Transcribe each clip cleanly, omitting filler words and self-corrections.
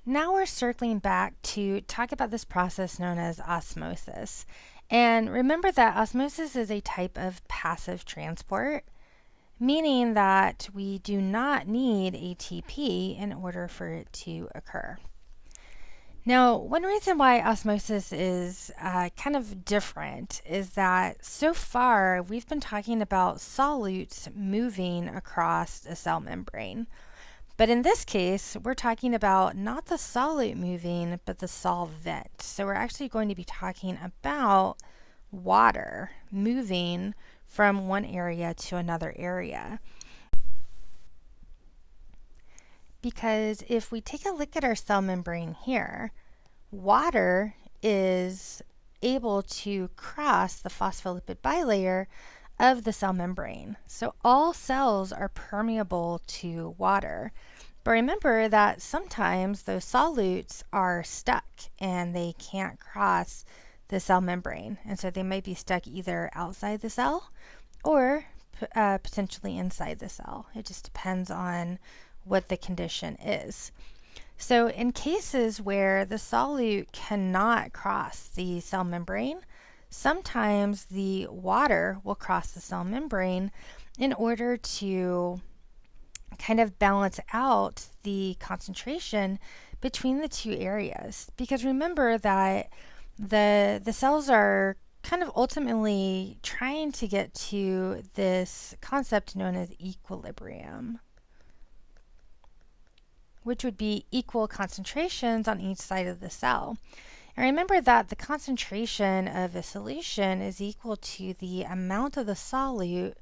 Now we're circling back to talk about this process known as osmosis. And remember that osmosis is a type of passive transport, meaning that we do not need ATP in order for it to occur. Now, one reason why osmosis is kind of different is that so far we've been talking about solutes moving across a cell membrane. But in this case, we're talking about not the solute moving, but the solvent. So we're actually going to be talking about water moving from one area to another area. Because if we take a look at our cell membrane here, water is able to cross the phospholipid bilayer of the cell membrane. So all cells are permeable to water. But remember that sometimes those solutes are stuck and they can't cross the cell membrane. And so they might be stuck either outside the cell or potentially inside the cell. It just depends on what the condition is. So in cases where the solute cannot cross the cell membrane, sometimes the water will cross the cell membrane in order to kind of balance out the concentration between the two areas. Because remember that the cells are kind of ultimately trying to get to this concept known as equilibrium, which would be equal concentrations on each side of the cell. And remember that the concentration of a solution is equal to the amount of the solute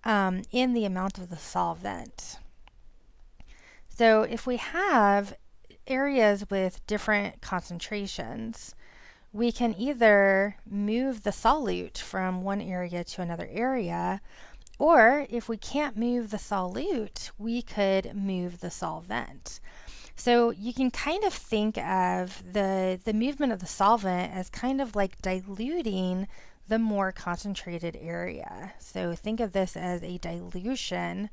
in the amount of the solvent. So if we have areas with different concentrations, we can either move the solute from one area to another area, or if we can't move the solute, we could move the solvent. So you can kind of think of the movement of the solvent as kind of like diluting the more concentrated area. So think of this as a dilution.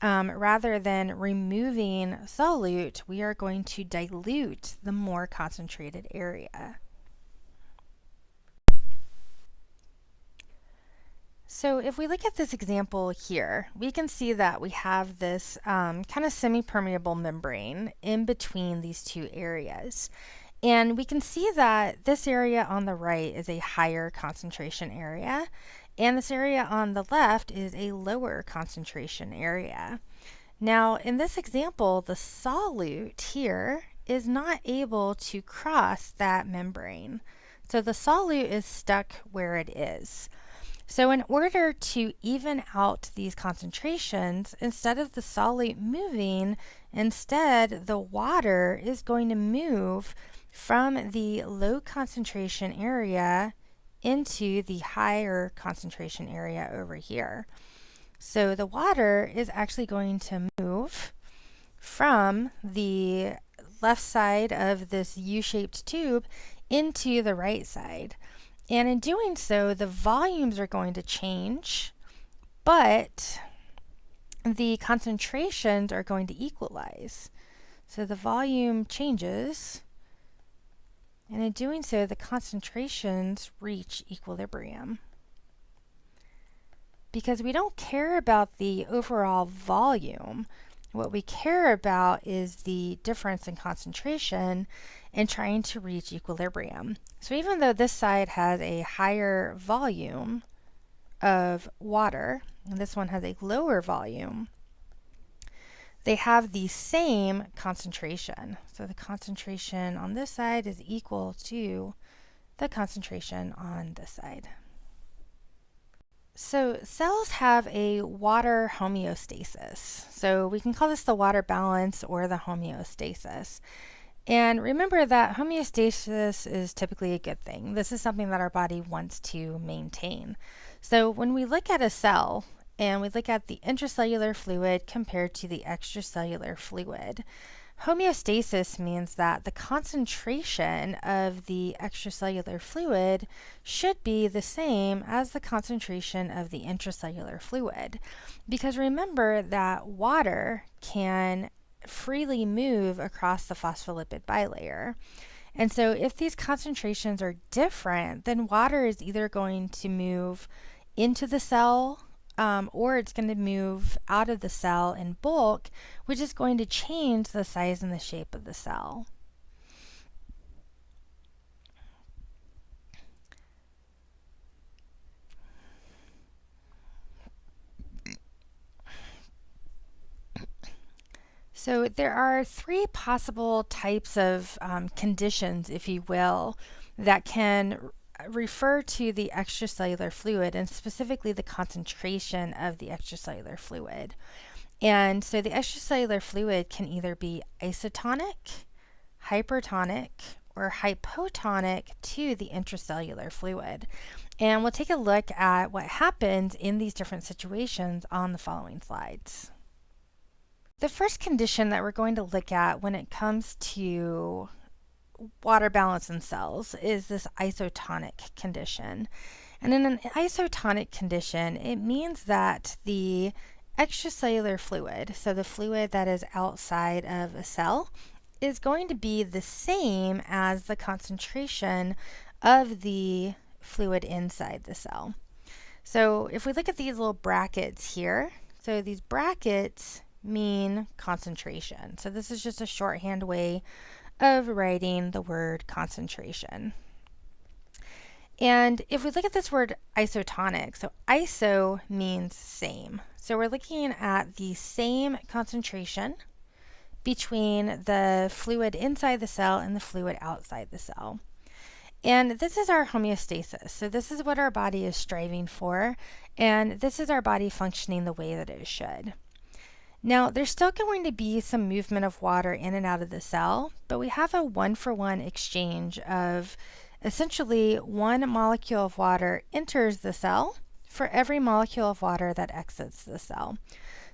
Rather than removing solute, we are going to dilute the more concentrated area. So if we look at this example here, we can see that we have this kind of semi-permeable membrane in between these two areas. And we can see that this area on the right is a higher concentration area, and this area on the left is a lower concentration area. Now, in this example, the solute here is not able to cross that membrane. So the solute is stuck where it is. So in order to even out these concentrations, instead of the solute moving, instead the water is going to move from the low concentration area into the higher concentration area over here. So the water is actually going to move from the left side of this U-shaped tube into the right side. And in doing so, the volumes are going to change, but the concentrations are going to equalize. So the volume changes, and in doing so, the concentrations reach equilibrium. Because we don't care about the overall volume, what we care about is the difference in concentration and trying to reach equilibrium. So even though this side has a higher volume of water, and this one has a lower volume, they have the same concentration. So the concentration on this side is equal to the concentration on this side. So cells have a water homeostasis. So we can call this the water balance or the homeostasis. And remember that homeostasis is typically a good thing. This is something that our body wants to maintain. So when we look at a cell and we look at the intracellular fluid compared to the extracellular fluid, homeostasis means that the concentration of the extracellular fluid should be the same as the concentration of the intracellular fluid. Because remember that water can freely move across the phospholipid bilayer. And so if these concentrations are different, then water is either going to move into the cell or it's going to move out of the cell in bulk, which is going to change the size and the shape of the cell. So there are three possible types of conditions, if you will, that can refer to the extracellular fluid and specifically the concentration of the extracellular fluid. And so the extracellular fluid can either be isotonic, hypertonic, or hypotonic to the intracellular fluid. And we'll take a look at what happens in these different situations on the following slides. The first condition that we're going to look at when it comes to water balance in cells is this isotonic condition. And in an isotonic condition, it means that the extracellular fluid, so the fluid that is outside of a cell, is going to be the same as the concentration of the fluid inside the cell. So if we look at these little brackets here, so these brackets mean concentration. So this is just a shorthand way of writing the word concentration. And if we look at this word isotonic, so iso means same. So we're looking at the same concentration between the fluid inside the cell and the fluid outside the cell. And this is our homeostasis. So this is what our body is striving for, and this is our body functioning the way that it should. Now, there's still going to be some movement of water in and out of the cell, but we have a one-for-one exchange of essentially one molecule of water enters the cell for every molecule of water that exits the cell.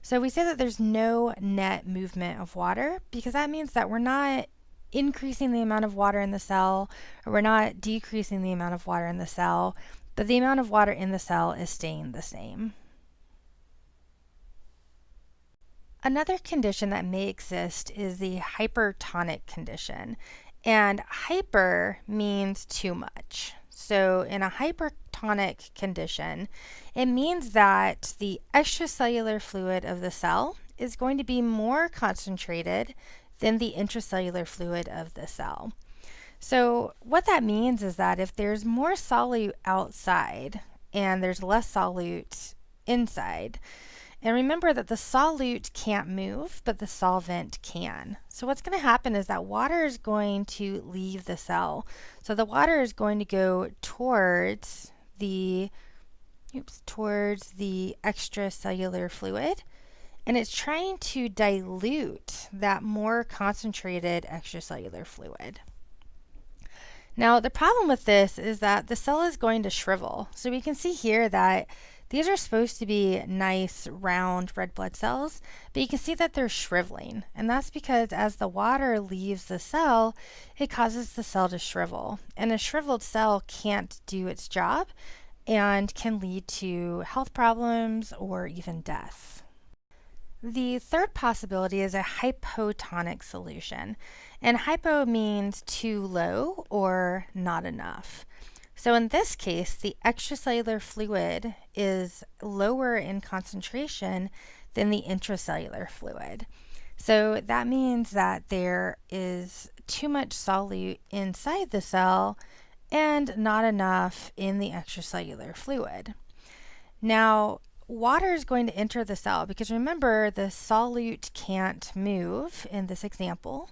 So we say that there's no net movement of water because that means that we're not increasing the amount of water in the cell or we're not decreasing the amount of water in the cell, but the amount of water in the cell is staying the same. Another condition that may exist is the hypertonic condition, and hyper means too much. So in a hypertonic condition, it means that the extracellular fluid of the cell is going to be more concentrated than the intracellular fluid of the cell. So what that means is that if there's more solute outside and there's less solute inside, and remember that the solute can't move, but the solvent can. So what's going to happen is that water is going to leave the cell. So the water is going to go towards the extracellular fluid, and it's trying to dilute that more concentrated extracellular fluid. Now the problem with this is that the cell is going to shrivel. So we can see here that these are supposed to be nice, round red blood cells, but you can see that they're shriveling. And that's because as the water leaves the cell, it causes the cell to shrivel. And a shriveled cell can't do its job and can lead to health problems or even death. The third possibility is a hypotonic solution. And hypo means too low or not enough. So in this case, the extracellular fluid is lower in concentration than the intracellular fluid. So that means that there is too much solute inside the cell and not enough in the extracellular fluid. Now, water is going to enter the cell because remember, the solute can't move in this example,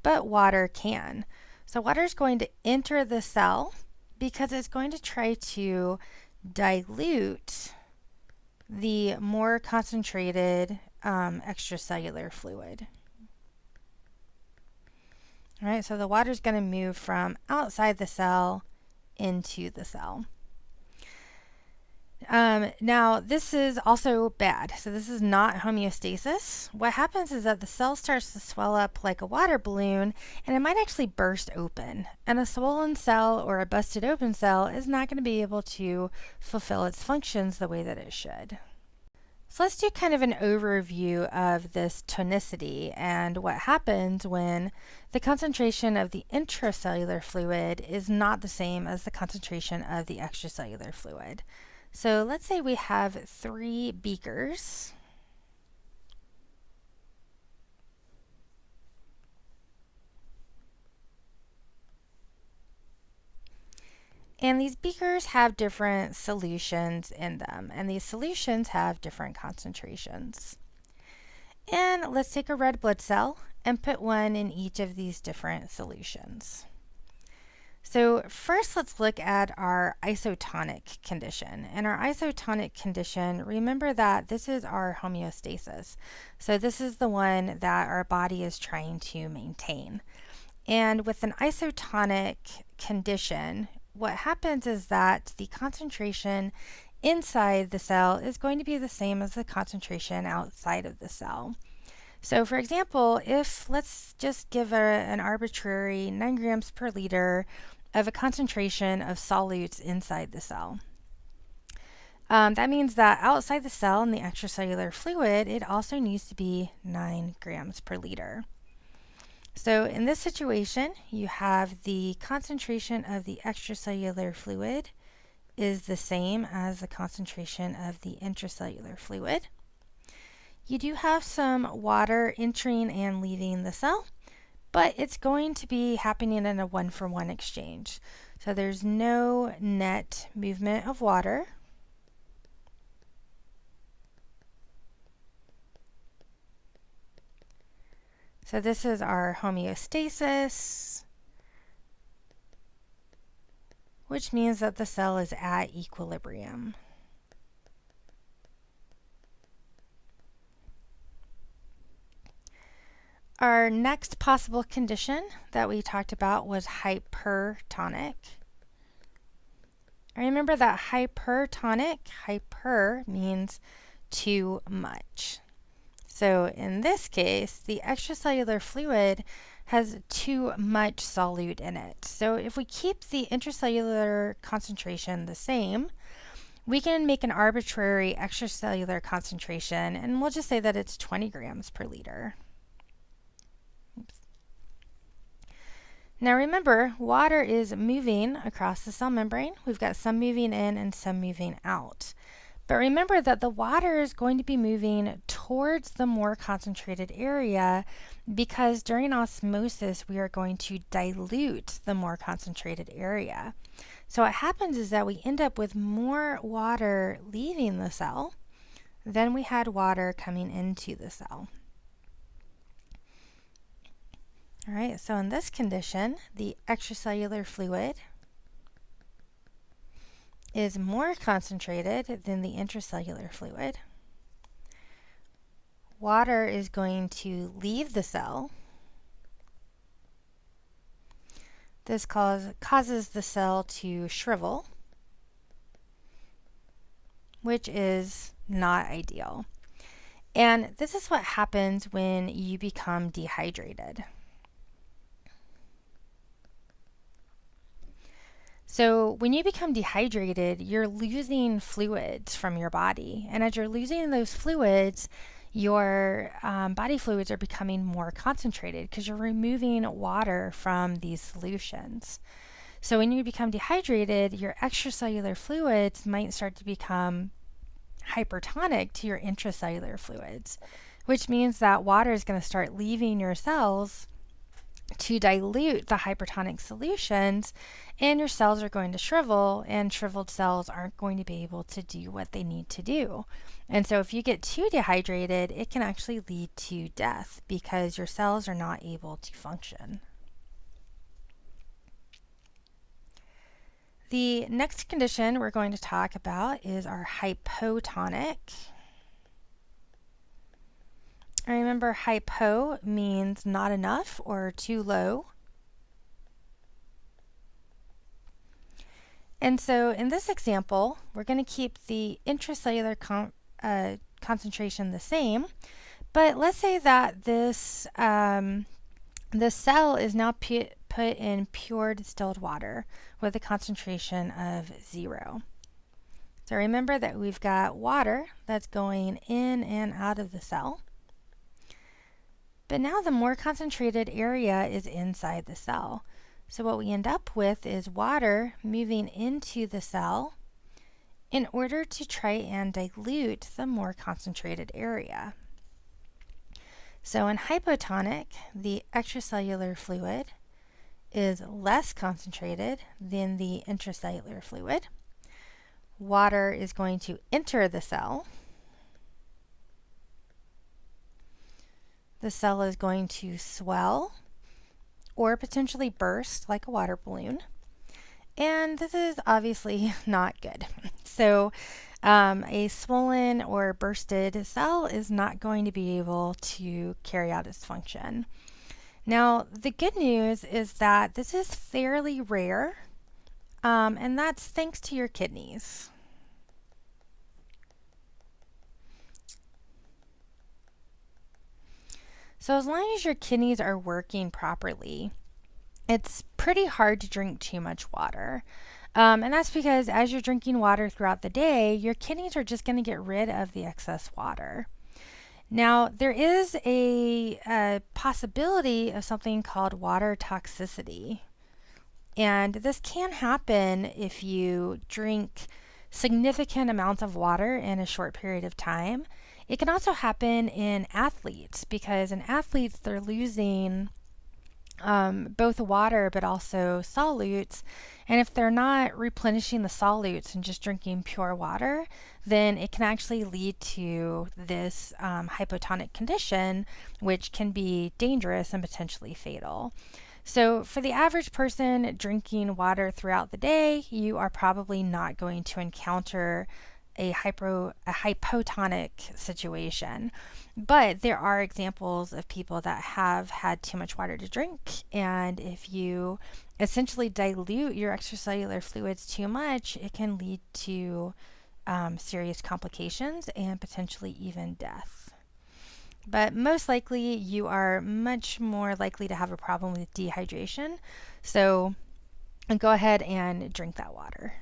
but water can. So water is going to enter the cell because it's going to try to dilute the more concentrated extracellular fluid. All right, so the water is going to move from outside the cell into the cell. Now, this is also bad. So this is not homeostasis. What happens is that the cell starts to swell up like a water balloon, and it might actually burst open. And a swollen cell or a busted open cell is not going to be able to fulfill its functions the way that it should. So let's do kind of an overview of this tonicity and what happens when the concentration of the intracellular fluid is not the same as the concentration of the extracellular fluid. So let's say we have 3 beakers. And these beakers have different solutions in them, and these solutions have different concentrations. And let's take a red blood cell and put one in each of these different solutions. So first, let's look at our isotonic condition. And our isotonic condition, remember that this is our homeostasis. So this is the one that our body is trying to maintain. And with an isotonic condition, what happens is that the concentration inside the cell is going to be the same as the concentration outside of the cell. So for example, if let's just give an arbitrary 9 grams per liter of a concentration of solutes inside the cell. That means that outside the cell in the extracellular fluid, it also needs to be 9 grams per liter. So in this situation, you have the concentration of the extracellular fluid is the same as the concentration of the intracellular fluid. You do have some water entering and leaving the cell, but it's going to be happening in a 1-for-1 exchange. So there's no net movement of water. So this is our homeostasis, which means that the cell is at equilibrium. Our next possible condition that we talked about was hypertonic. Remember that hyper means too much. So in this case, the extracellular fluid has too much solute in it. So if we keep the intracellular concentration the same, we can make an arbitrary extracellular concentration, and we'll just say that it's 20 grams per liter. Oops. Now remember, water is moving across the cell membrane. We've got some moving in and some moving out. But remember that the water is going to be moving towards the more concentrated area because during osmosis we are going to dilute the more concentrated area. So what happens is that we end up with more water leaving the cell than we had water coming into the cell. All right, so in this condition, the extracellular fluid is more concentrated than the intracellular fluid. Water is going to leave the cell. This causes the cell to shrivel, which is not ideal. And this is what happens when you become dehydrated. So when you become dehydrated, you're losing fluids from your body. And as you're losing those fluids, your body fluids are becoming more concentrated because you're removing water from these solutions. So when you become dehydrated, your extracellular fluids might start to become hypertonic to your intracellular fluids, which means that water is going to start leaving your cells to dilute the hypertonic solutions, and your cells are going to shrivel, and shriveled cells aren't going to be able to do what they need to do. And so if you get too dehydrated, it can actually lead to death because your cells are not able to function. The next condition we're going to talk about is our hypotonic. Remember, hypo means not enough or too low. And so in this example, we're going to keep the intracellular concentration the same, but let's say that this the cell is now put in pure distilled water with a concentration of 0. So remember that we've got water that's going in and out of the cell. But now the more concentrated area is inside the cell. So what we end up with is water moving into the cell in order to try and dilute the more concentrated area. So in hypotonic, the extracellular fluid is less concentrated than the intracellular fluid. Water is going to enter the cell. The cell is going to swell or potentially burst like a water balloon. And this is obviously not good. So a swollen or bursted cell is not going to be able to carry out its function. Now, the good news is that this is fairly rare, and that's thanks to your kidneys. So as long as your kidneys are working properly, it's pretty hard to drink too much water. And that's because as you're drinking water throughout the day, your kidneys are just going to get rid of the excess water. Now, there is a possibility of something called water toxicity. And this can happen if you drink significant amounts of water in a short period of time. It can also happen in athletes because in athletes, they're losing both water but also solutes. And if they're not replenishing the solutes and just drinking pure water, then it can actually lead to this hypotonic condition, which can be dangerous and potentially fatal. So for the average person drinking water throughout the day, you are probably not going to encounter a hypotonic situation. But there are examples of people that have had too much water to drink, and if you essentially dilute your extracellular fluids too much, it can lead to serious complications and potentially even death. But most likely, you are much more likely to have a problem with dehydration. So go ahead and drink that water.